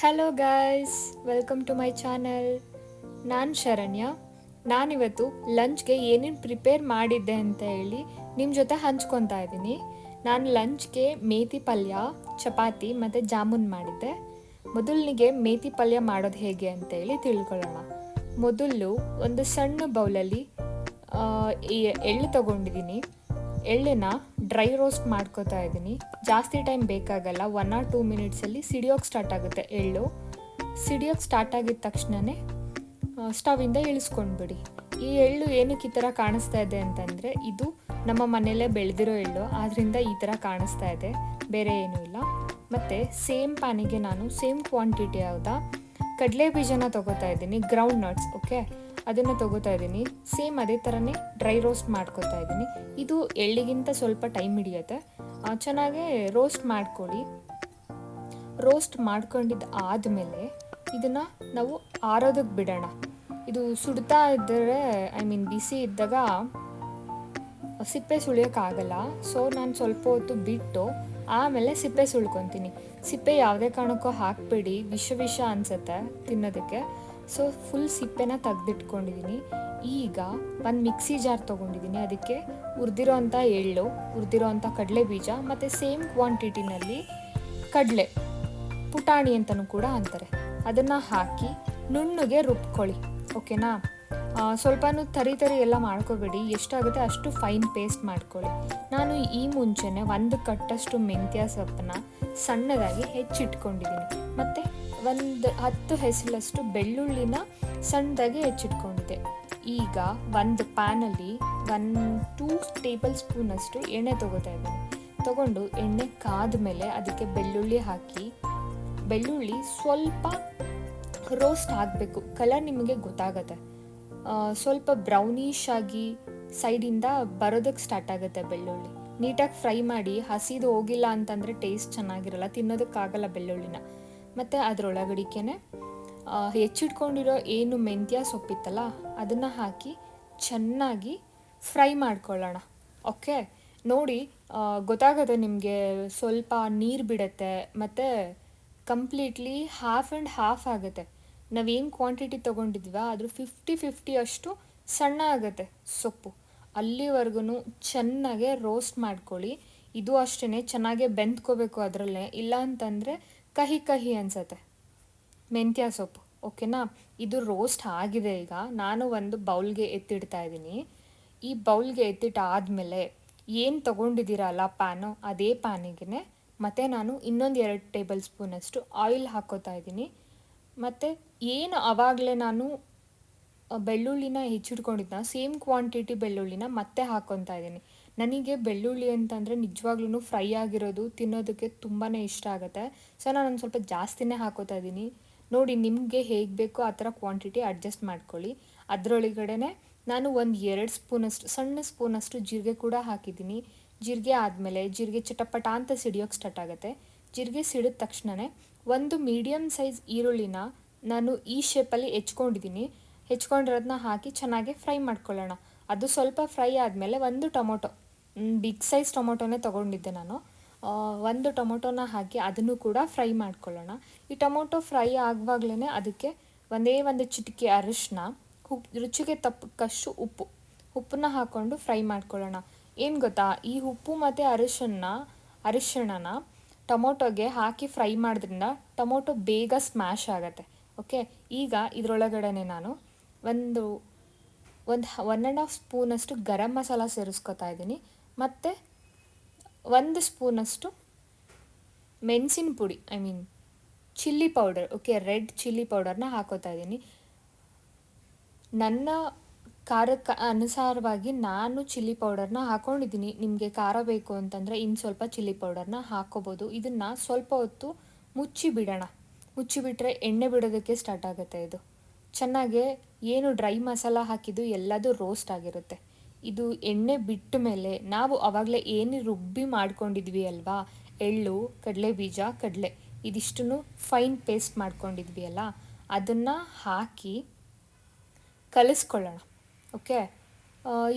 Hello guys, welcome to my channel. ನಾನು ಶರಣ್ಯ. ನಾನಿವತ್ತು ಲಂಚ್ಗೆ ಏನೇನು ಪ್ರಿಪೇರ್ ಮಾಡಿದ್ದೆ ಅಂತ ಹೇಳಿ ನಿಮ್ಮ ಜೊತೆ ಹಂಚ್ಕೊತಾ ಇದ್ದೀನಿ. ನಾನು ಲಂಚ್ಗೆ ಮೇಥಿ ಪಲ್ಯ, ಚಪಾತಿ ಮತ್ತು ಜಾಮೂನ್ ಮಾಡಿದ್ದೆ. ಮೊದಲಿಗೆ ಮೇಥಿ ಪಲ್ಯ ಮಾಡೋದು ಹೇಗೆ ಅಂತ ಹೇಳಿ ತಿಳ್ಕೊಳ್ಳೋಣ. ಮೊದಲು ಒಂದು ಸಣ್ಣ ಬೌಲಲ್ಲಿ ಈ ಎಳ್ಳು ತೊಗೊಂಡಿದ್ದೀನಿ. ಎಳ್ಳನ್ನ ಡ್ರೈ ರೋಸ್ಟ್ ಮಾಡ್ಕೋತಾ ಇದ್ದೀನಿ. ಜಾಸ್ತಿ ಟೈಮ್ ಬೇಕಾಗಲ್ಲ, 1 or 2 ಮಿನಿಟ್ಸಲ್ಲಿ ಸಿಡಿಯೋಕ್ಕೆ ಸ್ಟಾರ್ಟ್ ಆಗುತ್ತೆ. ಎಳ್ಳು ಸಿಡಿಯೋಕ್ಕೆ ಸ್ಟಾರ್ಟ್ ಆಗಿದ ತಕ್ಷಣವೇ ಸ್ಟವಿಂದ ಇಳಿಸ್ಕೊಂಡ್ಬಿಡಿ. ಈ ಎಳ್ಳು ಏನಕ್ಕೆ ಈ ಥರ ಕಾಣಿಸ್ತಾ ಇದೆ ಅಂತಂದರೆ, ಇದು ನಮ್ಮ ಮನೆಯಲ್ಲೇ ಬೆಳೆದಿರೋ ಎಳ್ಳು, ಆದ್ದರಿಂದ ಈ ಥರ ಕಾಣಿಸ್ತಾ ಇದೆ, ಬೇರೆ ಏನೂ ಇಲ್ಲ. ಮತ್ತು ಸೇಮ್ ಪ್ಯಾನಿಗೆ ನಾನು ಸೇಮ್ ಕ್ವಾಂಟಿಟಿ ಕಡಲೆ ಬೀಜನ ತೊಗೋತಾ ಇದ್ದೀನಿ, ಗ್ರೌಂಡ್ ನಟ್ಸ್. ಓಕೆ, ಅದನ್ನು ತೊಗೋತಾ ಇದ್ದೀನಿ. ಸೇಮ್ ಅದೇ ಥರನೇ ಡ್ರೈ ರೋಸ್ಟ್ ಮಾಡ್ಕೋತಾ ಇದ್ದೀನಿ. ಇದು ಎಳ್ಳಿಗಿಂತ ಸ್ವಲ್ಪ ಟೈಮ್ ಹಿಡಿಯುತ್ತೆ. ಚೆನ್ನಾಗೇ ರೋಸ್ಟ್ ಮಾಡ್ಕೊಳ್ಳಿ. ರೋಸ್ಟ್ ಮಾಡ್ಕೊಂಡಿದ್ದು ಆದಮೇಲೆ ಇದನ್ನು ನಾವು ಆರೋದಕ್ಕೆ ಬಿಡೋಣ. ಇದು ಸುಡ್ತಾ ಇದ್ದರೆ, ಬಿಸಿ ಇದ್ದಾಗ ಸಿಪ್ಪೆ ಸುಳಿಯೋಕ್ಕಾಗಲ್ಲ. ಸೊ ನಾನು ಸ್ವಲ್ಪ ಹೊತ್ತು ಬಿಟ್ಟು ಆಮೇಲೆ ಸಿಪ್ಪೆ ಸುಳ್ಕೊತೀನಿ. ಸಿಪ್ಪೆ ಯಾವುದೇ ಕಾರಣಕ್ಕೂ ಹಾಕಬೇಡಿ, ವಿಷ ಅನಿಸುತ್ತೆ ತಿನ್ನೋದಕ್ಕೆ. ಸೊ ಫುಲ್ ಸಿಪ್ಪೆನ ತೆಗೆದಿಟ್ಕೊಂಡಿದ್ದೀನಿ. ಈಗ ಒಂದು ಮಿಕ್ಸಿ ಜಾರ್ ತೊಗೊಂಡಿದ್ದೀನಿ. ಅದಕ್ಕೆ ಹುರಿದಿರೋ ಅಂಥ ಎಳ್ಳು, ಹುರಿದಿರೋ ಅಂಥ ಕಡಲೆ ಬೀಜ ಮತ್ತು ಸೇಮ್ ಕ್ವಾಂಟಿಟಿನಲ್ಲಿ ಕಡಲೆ, ಪುಟಾಣಿ ಅಂತಲೂ ಕೂಡ ಅಂತಾರೆ, ಅದನ್ನು ಹಾಕಿ ನುಣ್ಣಗೆ ರುಬ್ಕೊಳ್ಳಿ. ಓಕೆನಾ? ಸ್ವಲ್ಪನೂ ತರಿ ಎಲ್ಲ ಮಾಡ್ಕೋಬೇಡಿ, ಎಷ್ಟಾಗುತ್ತೆ ಅಷ್ಟು ಫೈನ್ ಪೇಸ್ಟ್ ಮಾಡ್ಕೊಳ್ಳಿ. ನಾನು ಈ ಮುಂಚೆನೇ 1 ಕಟ್ಟಷ್ಟು ಮೆಂತ್ಯ ಸೊಪ್ಪನ್ನ ಸಣ್ಣದಾಗಿ ಹೆಚ್ಚಿಟ್ಕೊಂಡಿದ್ದೀನಿ. ಮತ್ತು 10 ಹೆಸಲಷ್ಟು ಬೆಳ್ಳುಳ್ಳಿನ ಸಣ್ಣದಾಗಿ ಹೆಚ್ಚಿಟ್ಕೊಂಡಿದ್ದೆ. ಈಗ ಒಂದು ಪ್ಯಾನಲ್ಲಿ 2 ಟೇಬಲ್ ಸ್ಪೂನಷ್ಟು ಎಣ್ಣೆ ತೊಗೋತಾ ಇದ್ದೀನಿ. ತೊಗೊಂಡು ಎಣ್ಣೆ ಕಾದ ಮೇಲೆ ಅದಕ್ಕೆ ಬೆಳ್ಳುಳ್ಳಿ ಹಾಕಿ, ಬೆಳ್ಳುಳ್ಳಿ ಸ್ವಲ್ಪ ರೋಸ್ಟ್ ಆಗಬೇಕು. ಕಲರ್ ನಿಮಗೆ ಗೊತ್ತಾಗುತ್ತೆ. ಸ್ವಲ್ಪ ಬ್ರೌನಿಶ್ ಆಗಿ ಸೈಡಿಂದ ಬರೋದಕ್ಕೆ ಸ್ಟಾರ್ಟ್ ಆಗುತ್ತೆ. ಬೆಳ್ಳುಳ್ಳಿ ನೀಟಾಗಿ ಫ್ರೈ ಮಾಡಿ. ಹಸಿದು ಹೋಗಿಲ್ಲ ಅಂತಂದರೆ ಟೇಸ್ಟ್ ಚೆನ್ನಾಗಿರಲ್ಲ, ತಿನ್ನೋದಕ್ಕಾಗಲ್ಲ ಬೆಳ್ಳುಳ್ಳಿನ. ಮತ್ತು ಅದರೊಳಗಡಿಕೆ ಹೆಚ್ಚಿಟ್ಕೊಂಡಿರೋ ಏನು ಮೆಂತ್ಯ ಸೊಪ್ಪಿತ್ತಲ್ಲ ಅದನ್ನು ಹಾಕಿ ಚೆನ್ನಾಗಿ ಫ್ರೈ ಮಾಡ್ಕೊಳ್ಳೋಣ. ಓಕೆ, ನೋಡಿ ಗೊತ್ತಾಗುತ್ತೆ ನಿಮಗೆ. ಸ್ವಲ್ಪ ನೀರು ಬಿಡುತ್ತೆ ಮತ್ತು ಕಂಪ್ಲೀಟ್ಲಿ ಹಾಫ್ ಆ್ಯಂಡ್ ಹಾಫ್ ಆಗುತ್ತೆ. ನಾವೇನು ಕ್ವಾಂಟಿಟಿ ತೊಗೊಂಡಿದ್ವಿ ಅದ್ರ 50-50 ಅಷ್ಟು ಸಣ್ಣ ಆಗುತ್ತೆ ಸೊಪ್ಪು. ಅಲ್ಲಿವರೆಗೂ ಚೆನ್ನಾಗೆ ರೋಸ್ಟ್ ಮಾಡ್ಕೊಳ್ಳಿ. ಇದು ಅಷ್ಟೇ ಚೆನ್ನಾಗೇ ಬೆಂದ್ಕೋಬೇಕು ಅದರಲ್ಲೇ, ಇಲ್ಲ ಅಂತಂದರೆ ಕಹಿ ಅನಿಸುತ್ತೆ ಮೆಂತ್ಯ ಸೊಪ್ಪು. ಓಕೆನಾ? ಇದು ರೋಸ್ಟ್ ಆಗಿದೆ. ಈಗ ನಾನು ಒಂದು ಬೌಲ್ಗೆ ಎತ್ತಿಡ್ತಾ ಇದ್ದೀನಿ. ಈ ಬೌಲ್ಗೆ ಎತ್ತಿಟ್ಟಾದಮೇಲೆ ಏನು ತೊಗೊಂಡಿದ್ದೀರಲ್ಲ ಪ್ಯಾನು, ಅದೇ ಪ್ಯಾನಿಗೆ ಮತ್ತು ನಾನು ಇನ್ನೊಂದು 2 ಟೇಬಲ್ ಸ್ಪೂನಷ್ಟು ಆಯಿಲ್ ಹಾಕ್ಕೋತಾ ಇದ್ದೀನಿ. ಮತ್ತು ಏನು ಆವಾಗಲೇ ನಾನು ಬೆಳ್ಳುಳ್ಳಿನ ಹೆಚ್ಚಿಟ್ಕೊಂಡಿದ್ದ ಸೇಮ್ ಕ್ವಾಂಟಿಟಿ ಬೆಳ್ಳುಳ್ಳಿನ ಮತ್ತೆ ಹಾಕ್ಕೊತಾ ಇದ್ದೀನಿ. ನನಗೆ ಬೆಳ್ಳುಳ್ಳಿ ಅಂತಂದರೆ ನಿಜವಾಗ್ಲೂ ಫ್ರೈ ಆಗಿರೋದು ತಿನ್ನೋದಕ್ಕೆ ತುಂಬಾ ಇಷ್ಟ ಆಗುತ್ತೆ. ಸೊ ನಾನು ಒಂದು ಸ್ವಲ್ಪ ಜಾಸ್ತಿನೇ ಹಾಕ್ಕೋತಾ ಇದ್ದೀನಿ. ನೋಡಿ, ನಿಮಗೆ ಹೇಗೆ ಬೇಕೋ ಆ ಥರ ಕ್ವಾಂಟಿಟಿ ಅಡ್ಜಸ್ಟ್ ಮಾಡ್ಕೊಳ್ಳಿ. ಅದರೊಳಗಡೆ ನಾನು ಒಂದು 2 ಸ್ಪೂನಷ್ಟು ಸಣ್ಣ ಸ್ಪೂನಷ್ಟು ಜೀರಿಗೆ ಕೂಡ ಹಾಕಿದ್ದೀನಿ. ಜೀರಿಗೆ ಆದಮೇಲೆ ಜೀರಿಗೆ ಚಟಪಟ ಅಂತ ಸಿಡಿಯೋಕ್ಕೆ ಸ್ಟಾರ್ಟ್ ಆಗುತ್ತೆ. ಜೀರಿಗೆ ಸಿಡಿದ ತಕ್ಷಣವೇ ಒಂದು ಮೀಡಿಯಮ್ ಸೈಜ್ ಈರುಳ್ಳಿನ ನಾನು ಈ ಶೇಪಲ್ಲಿ ಹೆಚ್ಕೊಂಡಿರೋದನ್ನ ಹಾಕಿ ಚೆನ್ನಾಗಿ ಫ್ರೈ ಮಾಡ್ಕೊಳ್ಳೋಣ. ಅದು ಸ್ವಲ್ಪ ಫ್ರೈ ಆದಮೇಲೆ ಒಂದು ಟೊಮೊಟೊ, ಬಿಗ್ ಸೈಜ್ ಟೊಮೊಟೊನೇ ತೊಗೊಂಡಿದ್ದೆ ನಾನು. ಒಂದು ಟೊಮೊಟೊನ ಹಾಕಿ ಅದನ್ನು ಕೂಡ ಫ್ರೈ ಮಾಡ್ಕೊಳ್ಳೋಣ. ಈ ಟೊಮೊಟೊ ಫ್ರೈ ಆಗುವಾಗಲೇ ಅದಕ್ಕೆ ಒಂದು ಚಿಟಿಕೆ ಅರಿಶಿನ, ರುಚಿಗೆ ತಕ್ಕಷ್ಟು ಉಪ್ಪನ್ನ ಹಾಕ್ಕೊಂಡು ಫ್ರೈ ಮಾಡ್ಕೊಳ್ಳೋಣ. ಏನು ಗೊತ್ತಾ, ಈ ಉಪ್ಪು ಮತ್ತು ಅರಿಶಿಣನ ಟೊಮೊಟೊಗೆ ಹಾಕಿ ಫ್ರೈ ಮಾಡೋದ್ರಿಂದ ಟೊಮೊಟೊ ಬೇಗ ಸ್ಮ್ಯಾಶ್ ಆಗುತ್ತೆ. ಓಕೆ, ಈಗ ಇದರೊಳಗಡೆ ನಾನು ಒಂದು 1.5 ಸ್ಪೂನಷ್ಟು ಗರಂ ಮಸಾಲ ಸೇರಿಸ್ಕೊತಾ ಇದ್ದೀನಿ. ಮತ್ತು 1 ಸ್ಪೂನಷ್ಟು ಮೆಣಸಿನ ಪುಡಿ, chilli powder. Okay, red chilli ಪೌಡರ್ನ ಹಾಕೋತಾ ಇದ್ದೀನಿ. ನನ್ನ ಖಾರಕ್ಕೆ ಅನುಸಾರವಾಗಿ ನಾನು ಚಿಲ್ಲಿ ಪೌಡರ್ನ ಹಾಕ್ಕೊಂಡಿದ್ದೀನಿ. ನಿಮಗೆ ಖಾರ ಬೇಕು ಅಂತಂದರೆ ಇನ್ನು ಸ್ವಲ್ಪ ಚಿಲ್ಲಿ ಪೌಡರ್ನ ಹಾಕ್ಕೋಬೋದು. ಇದನ್ನು ಸ್ವಲ್ಪ ಹೊತ್ತು ಮುಚ್ಚಿಬಿಟ್ರೆ ಎಣ್ಣೆ ಬಿಡೋದಕ್ಕೆ ಸ್ಟಾರ್ಟ್ ಆಗುತ್ತೆ. ಇದು ಚೆನ್ನಾಗೆ ಏನು ಡ್ರೈ ಮಸಾಲ ಹಾಕಿದ್ದು ಎಲ್ಲದೂ ರೋಸ್ಟ್ ಆಗಿರುತ್ತೆ. ಇದು ಎಣ್ಣೆ ಬಿಟ್ಟ ಮೇಲೆ ನಾವು ಆವಾಗಲೇ ಏನು ರುಬ್ಬಿ ಮಾಡ್ಕೊಂಡಿದ್ವಿ ಅಲ್ವಾ, ಎಳ್ಳು, ಕಡಲೆ ಬೀಜ, ಕಡಲೆ, ಇದಿಷ್ಟನ್ನು ಫೈನ್ ಪೇಸ್ಟ್ ಮಾಡ್ಕೊಂಡಿದ್ವಿ ಅಲ್ಲ, ಅದನ್ನು ಹಾಕಿ ಕಲಿಸ್ಕೊಳ್ಳೋಣ. ಓಕೆ,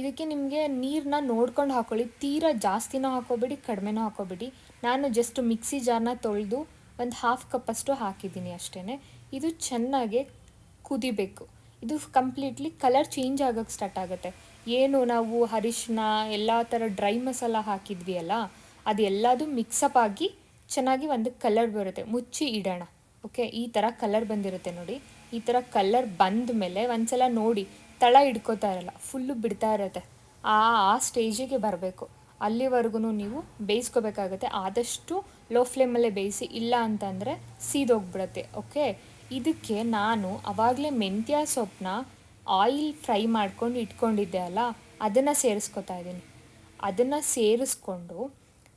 ಇದಕ್ಕೆ ನಿಮಗೆ ನೀರನ್ನ ನೋಡ್ಕೊಂಡು ಹಾಕ್ಕೊಳ್ಳಿ. ತೀರಾ ಜಾಸ್ತಿನೂ ಹಾಕೋಬೇಡಿ, ಕಡಿಮೆನೂ ಹಾಕೋಬೇಡಿ. ನಾನು ಜಸ್ಟ್ ಮಿಕ್ಸಿ ಜಾರ್ನ ತೊಳೆದು ಒಂದು ಹಾಫ್ ಕಪ್ಪಷ್ಟು ಹಾಕಿದ್ದೀನಿ ಅಷ್ಟೇ. ಇದು ಚೆನ್ನಾಗಿ ಕುದಿಬೇಕು. ಇದು ಕಂಪ್ಲೀಟ್ಲಿ ಕಲರ್ ಚೇಂಜ್ ಆಗೋಕ್ಕೆ ಸ್ಟಾರ್ಟ್ ಆಗುತ್ತೆ. ಏನು ನಾವು ಅರಿಶಿನ ಎಲ್ಲ ಥರ ಡ್ರೈ ಮಸಾಲ ಹಾಕಿದ್ವಿ ಅಲ್ಲ, ಅದು ಎಲ್ಲದು ಮಿಕ್ಸಪ್ ಆಗಿ ಚೆನ್ನಾಗಿ ಒಂದು ಕಲರ್ ಬರುತ್ತೆ. ಮುಚ್ಚಿ ಇಡೋಣ. ಓಕೆ, ಈ ಥರ ಕಲರ್ ಬಂದಿರುತ್ತೆ ನೋಡಿ. ಈ ಥರ ಕಲರ್ ಬಂದ ಮೇಲೆ ಒಂದ್ಸಲ ನೋಡಿ, ತಳ ಹಿಡ್ಕೋತಾ ಇರಲ್ಲ, ಫುಲ್ಲು ಬಿಡ್ತಾ ಇರುತ್ತೆ. ಆ ಸ್ಟೇಜಿಗೆ ಬರಬೇಕು. ಅಲ್ಲಿವರೆಗೂ ನೀವು ಬೇಯಿಸ್ಕೋಬೇಕಾಗತ್ತೆ. ಆದಷ್ಟು ಲೋ ಫ್ಲೇಮಲ್ಲೇ ಬೇಯಿಸಿ, ಇಲ್ಲ ಅಂತಂದರೆ ಸೀದೋಗ್ಬಿಡುತ್ತೆ. ಓಕೆ, ಇದಕ್ಕೆ ನಾನು ಆವಾಗಲೇ ಮೆಂತ್ಯ ಸೊಪ್ಪನ್ನ ಆಯಿಲ್ ಫ್ರೈ ಮಾಡ್ಕೊಂಡು ಇಟ್ಕೊಂಡಿದ್ದೆ ಅಲ್ಲ, ಅದನ್ನು ಸೇರಿಸ್ಕೊತಾ ಇದ್ದೀನಿ. ಅದನ್ನು ಸೇರಿಸ್ಕೊಂಡು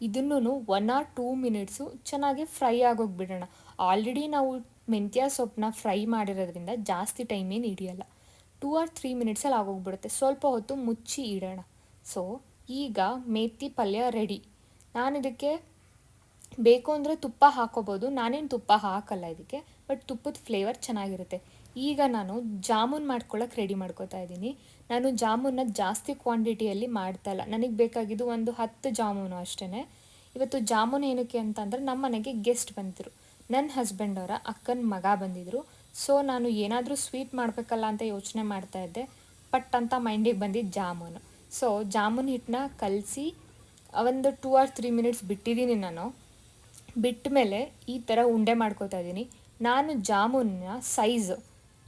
ಇದನ್ನು 1 or 2 ಮಿನಿಟ್ಸು ಚೆನ್ನಾಗಿ ಫ್ರೈ ಆಗೋಗಿ ಬಿಡೋಣ. ಆಲ್ರೆಡಿ ನಾವು ಮೆಂತ್ಯ ಸೊಪ್ಪನ್ನ ಫ್ರೈ ಮಾಡಿರೋದ್ರಿಂದ ಜಾಸ್ತಿ ಟೈಮ್ ಏನು ಹಿಡಿಯಲ್ಲ. 2 or 3 ಮಿನಿಟ್ಸಲ್ಲಿ ಆಗೋಗ್ಬಿಡುತ್ತೆ. ಸ್ವಲ್ಪ ಹೊತ್ತು ಮುಚ್ಚಿ ಇಡೋಣ. ಸೊ ಈಗ ಮೇಥಿ ಪಲ್ಯ ರೆಡಿ. ನಾನು ಇದಕ್ಕೆ ಬೇಕು ಅಂದರೆ ತುಪ್ಪ ಹಾಕೋಬೋದು. ನಾನೇನು ತುಪ್ಪ ಹಾಕಲ್ಲ ಇದಕ್ಕೆ, ಬಟ್ ತುಪ್ಪದ ಫ್ಲೇವರ್ ಚೆನ್ನಾಗಿರುತ್ತೆ. ಈಗ ನಾನು ಜಾಮೂನ್ ಮಾಡ್ಕೊಳ್ಳೋಕೆ ರೆಡಿ ಮಾಡ್ಕೋತಾ ಇದ್ದೀನಿ. ನಾನು ಜಾಮೂನ್ನ ಜಾಸ್ತಿ ಕ್ವಾಂಟಿಟಿಯಲ್ಲಿ ಮಾಡ್ತಾಯಿಲ್ಲ. ನನಗೆ ಬೇಕಾಗಿದ್ದು ಒಂದು 10 ಜಾಮೂನು ಅಷ್ಟೇ. ಇವತ್ತು ಜಾಮೂನು ಏನಕ್ಕೆ ಅಂತಂದರೆ ನಮ್ಮ ಮನೆಗೆ ಗೆಸ್ಟ್ ಬಂದಿದ್ರು. ನನ್ನ ಹಸ್ಬೆಂಡ್ ಅವರ ಅಕ್ಕನ ಮಗ ಬಂದಿದ್ದರು. ಸೊ ನಾನು ಏನಾದರೂ ಸ್ವೀಟ್ ಮಾಡಬೇಕಲ್ಲ ಅಂತ ಯೋಚನೆ ಮಾಡ್ತಾಯಿದ್ದೆ. ಪಟ್ ಅಂತ ಮೈಂಡಿಗೆ ಬಂದಿದ್ದು ಜಾಮೂನು. ಸೊ ಜಾಮೂನ್ ಹಿಟ್ಟನ್ನ ಕಲಸಿ ಒಂದು 2 or 3 ಮಿನಿಟ್ಸ್ ಬಿಟ್ಟಿದ್ದೀನಿ ನಾನು. ಬಿಟ್ಟ ಮೇಲೆ ಈ ಥರ ಉಂಡೆ ಮಾಡ್ಕೋತಾ ಇದ್ದೀನಿ. ನಾನು ಜಾಮೂನ್ನ ಸೈಜ್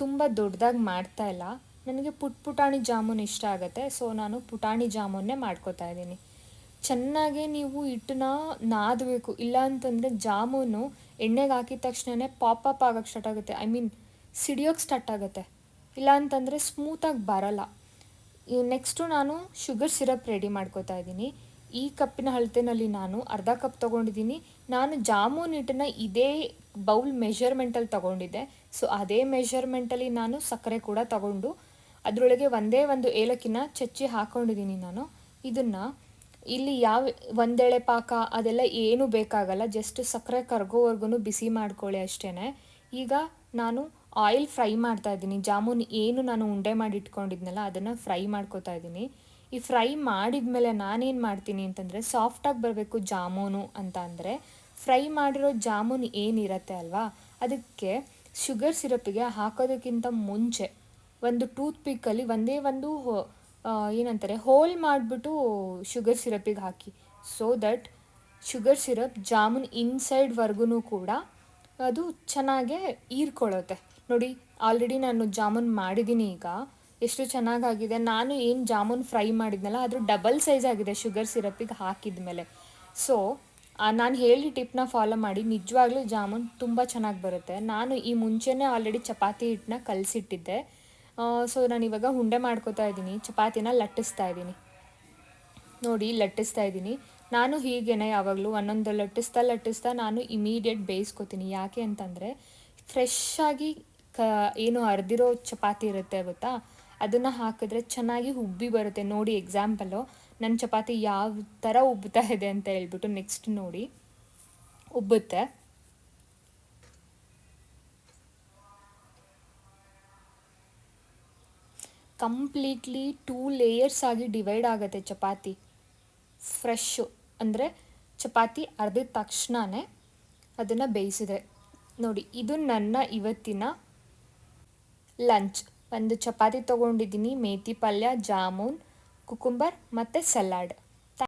ತುಂಬ ದೊಡ್ಡದಾಗಿ ಮಾಡ್ತಾಯಿಲ್ಲ. ನನಗೆ ಪುಟಾಣಿ ಜಾಮೂನ್ ಇಷ್ಟ ಆಗುತ್ತೆ. ಸೊ ನಾನು ಪುಟಾಣಿ ಜಾಮೂನ್ನೇ ಮಾಡ್ಕೋತಾ ಇದ್ದೀನಿ. ಚೆನ್ನಾಗಿ ನೀವು ಹಿಟ್ಟನ್ನ ನಾದಬೇಕು. ಇಲ್ಲ ಅಂತಂದರೆ ಜಾಮೂನು ಎಣ್ಣೆಗೆ ಹಾಕಿದ ತಕ್ಷಣವೇ ಪಾಪಪ್ ಆಗೋಕ್ಕೆ ಸ್ಟಾರ್ಟ್ ಆಗುತ್ತೆ. ಐ ಮೀನ್ ಸಿಡಿಯೋಕ್ಕೆ ಸ್ಟಾರ್ಟ್ ಆಗುತ್ತೆ. ಇಲ್ಲ ಅಂತಂದರೆ ಸ್ಮೂತಾಗಿ ಬರಲ್ಲ. ನೆಕ್ಸ್ಟು ನಾನು ಶುಗರ್ ಸಿರಪ್ ರೆಡಿ ಮಾಡ್ಕೋತಾ ಇದ್ದೀನಿ. ಈ ಕಪ್ಪಿನ ಅಳತೆನಲ್ಲಿ ನಾನು ಅರ್ಧ ಕಪ್ ತೊಗೊಂಡಿದ್ದೀನಿ. ನಾನು ಜಾಮೂನ್ ಹಿಟ್ಟನ್ನು ಇದೇ ಬೌಲ್ ಮೆಷರ್ಮೆಂಟಲ್ಲಿ ತೊಗೊಂಡಿದ್ದೆ. ಸೊ ಅದೇ ಮೆಷರ್ಮೆಂಟಲ್ಲಿ ನಾನು ಸಕ್ಕರೆ ಕೂಡ ತೊಗೊಂಡು ಅದರೊಳಗೆ ಒಂದೇ ಒಂದು ಏಲಕ್ಕಿನ ಚಚ್ಚಿ ಹಾಕ್ಕೊಂಡಿದ್ದೀನಿ ನಾನು. ಇದನ್ನು ಇಲ್ಲಿ ಯಾವ ಒಂದೆಳೆ ಪಾಕ ಅದೆಲ್ಲ ಏನೂ ಬೇಕಾಗಲ್ಲ. ಜಸ್ಟ್ ಸಕ್ಕರೆ ಕರಗೋವರೆಗೂ ಬಿಸಿ ಮಾಡ್ಕೊಳ್ಳಿ ಅಷ್ಟೇ. ಈಗ ನಾನು ಆಯಿಲ್ ಫ್ರೈ ಮಾಡ್ತಾಯಿದ್ದೀನಿ. ಜಾಮೂನ್ ಏನು ನಾನು ಉಂಡೆ ಮಾಡಿ ಇಟ್ಕೊಂಡಿದ್ನಲ್ಲ ಅದನ್ನು ಫ್ರೈ ಮಾಡ್ಕೋತಾ ಇದ್ದೀನಿ. ಈ ಫ್ರೈ ಮಾಡಿದ ಮೇಲೆ ನಾನೇನು ಮಾಡ್ತೀನಿ ಅಂತಂದರೆ, ಸಾಫ್ಟಾಗಿ ಬರಬೇಕು ಜಾಮೂನು ಅಂತ ಅಂದರೆ ಫ್ರೈ ಮಾಡಿರೋ ಜಾಮೂನು ಏನಿರುತ್ತೆ ಅಲ್ವಾ, ಅದಕ್ಕೆ ಶುಗರ್ ಸಿರಪ್ಪಿಗೆ ಹಾಕೋದಕ್ಕಿಂತ ಮುಂಚೆ ಒಂದು ಟೂತ್ ಪಿಕ್ಕಲ್ಲಿ ಒಂದೇ ಒಂದು ಏನಂತಾರೆ ಹೋಲ್ ಮಾಡಿಬಿಟ್ಟು ಶುಗರ್ ಸಿರಪ್ಪಿಗೆ ಹಾಕಿ. So that sugar syrup jamun ಇನ್ಸೈಡ್ವರೆಗೂ ಕೂಡ ಅದು ಚೆನ್ನಾಗೇ ಹೀರ್ಕೊಳ್ಳುತ್ತೆ. ನೋಡಿ, ಆಲ್ರೆಡಿ ನಾನು ಜಾಮೂನ್ ಮಾಡಿದ್ದೀನಿ. ಈಗ ಎಷ್ಟು ಚೆನ್ನಾಗಾಗಿದೆ. ನಾನು ಏನು ಜಾಮೂನ್ ಫ್ರೈ ಮಾಡಿದ್ನಲ್ಲ ಅದ್ರ ಡಬಲ್ ಸೈಜ್ ಆಗಿದೆ ಶುಗರ್ ಸಿರಪ್ಪಿಗೆ ಹಾಕಿದ ಮೇಲೆ. ಸೊ ನಾನು ಹೇಳಿ ಟಿಪ್ನ ಫಾಲೋ ಮಾಡಿ, ನಿಜವಾಗ್ಲೂ ಜಾಮೂನ್ ತುಂಬ ಚೆನ್ನಾಗಿ ಬರುತ್ತೆ. ನಾನು ಈ ಮುಂಚೆನೇ ಆಲ್ರೆಡಿ ಚಪಾತಿ ಹಿಟ್ಟನ್ನ ಕಲಸಿಟ್ಟಿದ್ದೆ. ಸೊ ನಾನು ಇವಾಗ ಉಂಡೆ ಮಾಡ್ಕೋತಾ ಇದ್ದೀನಿ. ಚಪಾತಿನ ಲಟ್ಟಿಸ್ತಾ ಇದ್ದೀನಿ. ನೋಡಿ, ಲಟ್ಟಿಸ್ತಾ ಇದ್ದೀನಿ. ನಾನು ಹೀಗೇನೆ ಯಾವಾಗಲೂ ಒಂದೊಂದು ಲಟ್ಟಿಸ್ತಾ ನಾನು ಇಮಿಡಿಯೇಟ್ ಬೇಯಿಸ್ಕೊತೀನಿ. ಯಾಕೆ ಅಂತಂದರೆ ಫ್ರೆಶ್ ಆಗಿ ಏನು ಅರ್ದಿರೋ ಚಪಾತಿ ಇರುತ್ತೆ ಗೊತ್ತಾ, ಅದನ್ನು ಹಾಕಿದ್ರೆ ಚೆನ್ನಾಗಿ ಉಬ್ಬಿ ಬರುತ್ತೆ. ನೋಡಿ ಎಕ್ಸಾಂಪಲು ನನ್ನ ಚಪಾತಿ ಯಾವ ಥರ ಉಬ್ಬುತ್ತಾ ಇದೆ ಅಂತ ಹೇಳ್ಬಿಟ್ಟು. ನೆಕ್ಸ್ಟ್ ನೋಡಿ, ಉಬ್ಬುತ್ತೆ. ಕಂಪ್ಲೀಟ್ಲಿ 2 ಲೇಯರ್ಸ್ ಆಗಿ ಡಿವೈಡ್ ಆಗುತ್ತೆ ಚಪಾತಿ. ಫ್ರೆಶ್ಶು ಅಂದರೆ ಚಪಾತಿ ಅರ್ದಿದ ತಕ್ಷಣವೇ ಅದನ್ನು ಬೇಯಿಸಿದೆ. ನೋಡಿ, ಇದು ನನ್ನ ಇವತ್ತಿನ ಲಂಚ್. ಒಂದು ಚಪಾತಿ ತೊಗೊಂಡಿದ್ದೀನಿ, ಮೇಥಿ ಪಲ್ಯ, ಜಾಮೂನ್, ಕುಕುಂಬರ್ ಮತ್ತು ಸಲಾಡ್.